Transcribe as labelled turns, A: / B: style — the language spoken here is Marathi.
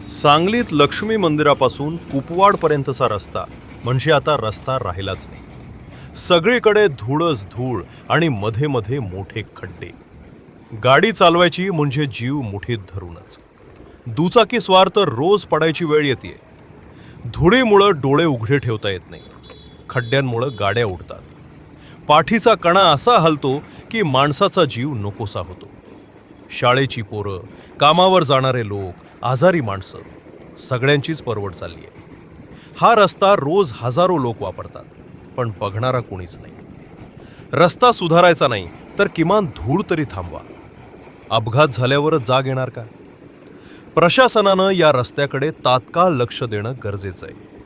A: सांगलीत लक्ष्मी मंदिरापासून कुपवाडपर्यंतचा रस्ता म्हणजे आता रस्ता राहिलाच नाही। सगळीकडे धूळच धूळ आणि मध्ये मध्ये मोठे खड्डे। गाडी चालवायची म्हणजे जीव मुठीत धरूनच। दुचाकी स्वार तर रोज पडायची वेळ येते। धुळीमुळं डोळे उघडे ठेवता येत नाहीत, खड्ड्यांमुळं गाड्या उडतात, पाठीचा कणा असा हलतो की माणसाचा जीव नकोसा होतो। शाळेची पोरं, कामावर जाणारे लोक, आजारी माणसं, सगळ्यांचीच परवड चालली आहे। हा रस्ता रोज हजारो लोक वापरतात, पण बघणारा कोणीच नाही। रस्ता सुधारायचा नाही तर किमान धूळ तरी थांबवा। अपघात झाल्यावरच जाग येणार का? प्रशासनानं या रस्त्याकडे तात्काळ लक्ष देणं गरजेचं आहे।